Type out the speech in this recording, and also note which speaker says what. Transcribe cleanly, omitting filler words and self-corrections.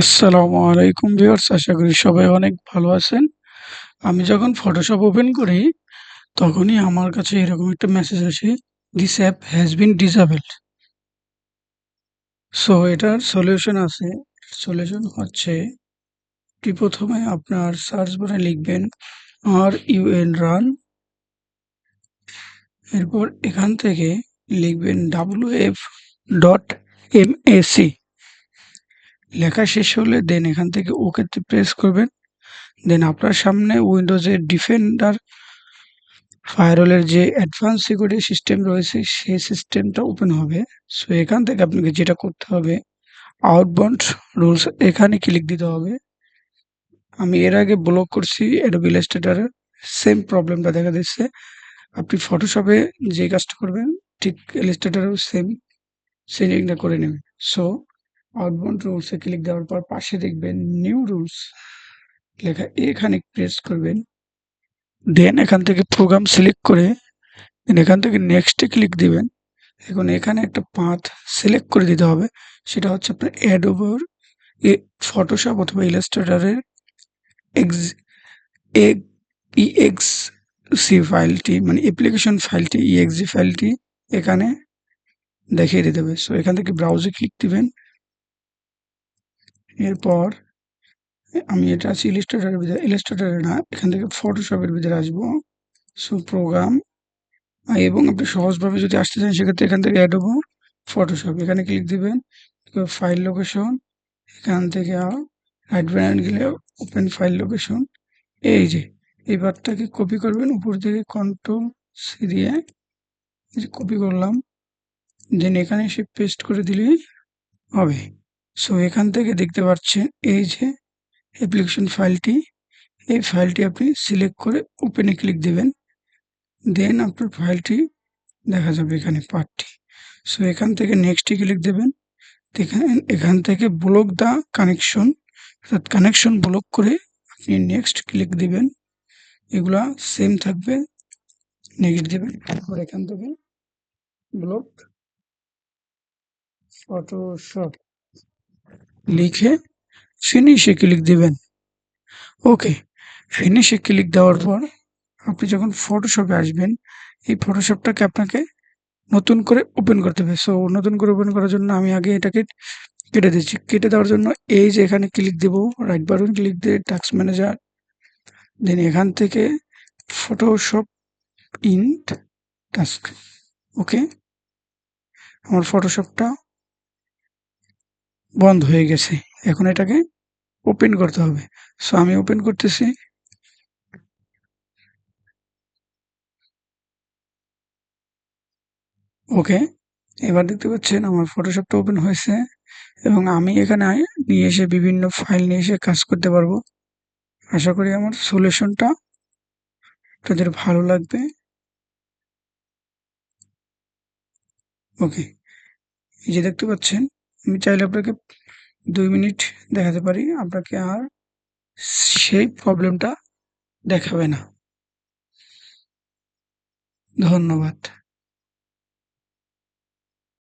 Speaker 1: আসসালামু আলাইকুম ভিউয়ার্স, আশা করি সবাই অনেক ভালো আছেন। আমি যখন ফটোশপ ওপেন করি তখনই আমার কাছে এরকম একটা মেসেজ আসে, this app has been disabled. So এটার সলিউশন আছে। সলিউশন হচ্ছে কি, প্রথমে আপনার সার্চ বারে লিখবেন RUN, এরপর এখান থেকে লিখবেন WF.MAC। লেখা শেষ হলে দেন এখান থেকে ওকেতে প্রেস করবেন। দেন আপনার সামনে উইন্ডোজের ডিফেন্ডার ফায়ারওয়ালের যে অ্যাডভান্স সিকিউরিটি সিস্টেম রয়েছে সেই সিস্টেমটা ওপেন হবে। সো এখান থেকে আপনাকে যেটা করতে হবে, আউটবাউন্ড রুলস এখানে ক্লিক দিতে হবে। আমি এর আগে ব্লক করছি অ্যাডোবি ইলাস্ট্রেটরে, সেম প্রবলেমটা দেখা দিচ্ছে। আপনি ফটোশপে যে কাজটা করবেন ঠিক ইলাস্ট্রেটরেও সেম সেটিংটা করে নেবেন। সো আউটবাউন্ড রুলসে ক্লিক দেওয়ার পর পাশে দেখবেন নিউ রুলস লেখা, এখানে প্রেস করবেন। দেন এখান থেকে প্রোগ্রাম সিলেক্ট করে এখান থেকে নেক্সটে ক্লিক দিবেন। এখন এখানে একটা পাথ সিলেক্ট করে দিতে হবে, সেটা হচ্ছে আপনার অ্যাডোবর ফটোশপ অথবা ইলাস্ট্রেটরের এক্স ইএক্সসি ফাইলটি, মানে অ্যাপ্লিকেশন ফাইলটি, ইএক্সজি ফাইলটি এখানে দেখিয়ে দিতে হবে। সো এখান থেকে ব্রাউজে ক্লিক দিবেন। এরপর আমি এটা আছি ইলাস্ট্রেটরের ভিতরে, ইলাস্ট্রেটরে না, এখান থেকে ফটোশপের ভিতরে আসবো। সো প্রোগ্রাম, এবং আপনি সহজভাবে যদি আসতে চান সেক্ষেত্রে এখান থেকে অ্যাডোবর ফটোশপ এখানে ক্লিক দিবেন। ফাইল লোকেশন, এখান থেকে রাইট বাটন গেলে ওপেন ফাইল লোকেশন, এই যে এই বারটাকে কপি করবেন, উপর থেকে কন্ট্রোল সি দিয়ে এই যে কপি করলাম, দেন এখানে এসে পেস্ট করে দিলেই হবে। সো এখান থেকে দেখতে পাচ্ছেন এই যে অ্যাপ্লিকেশন ফাইলটি, এই ফাইলটি আপনি সিলেক্ট করে ওপেনে ক্লিক দিবেন। দেন আপনার ফাইলটি দেখা যাবে এখানে পার্টটি। সো এখান থেকে নেক্সটে ক্লিক দেবেন। এখান থেকে ব্লক দা কানেকশন, অর্থাৎ কানেকশন ব্লক করে আপনি নেক্সট ক্লিক দিবেন। এগুলা সেম থাকবে, নেক্সট দিবেন। তারপর এখান থেকে ব্লক ফটোশপ লিখে ফিনিশে ক্লিক দিবেন। ওকে, ফিনিশে ক্লিক দেওয়ার পর আপনি যখন ফটোশপে আসবেন, এই ফটোশপটাকে আপনাকে নতুন করে ওপেন করতে হবে। সো নতুন করে ওপেন করার জন্য আমি আগে এটাকে কেটে দিচ্ছি। কেটে দেওয়ার জন্য এই যে এখানে ক্লিক দেব, রাইট বাটন ক্লিক দিয়ে টাস্ক ম্যানেজার, দেন এখান থেকে ফটোশপ ইন টাস্ক। ওকে, আমার ফটোশপটা বন্ধ হয়ে গেছে, এখন এটাকে ওপেন করতে হবে। সো আমি ওপেন করতেছি। ওকে, এবার দেখতে পাচ্ছেন আমার ফটোশপটা ওপেন হয়েছে এবং আমি এখানে নিয়ে এসে বিভিন্ন ফাইল নিয়ে এসে কাজ করতে পারবো। আশা করি আমার সলিউশনটা আপনাদের ভালো লাগবে। ওকে, এই যে দেখতে পাচ্ছেন, আমি চাইলে আপনাকে 2 মিনিট দেখাতে পারি, আপনাকে আর সেই প্রবলেমটা দেখাবে না। ধন্যবাদ।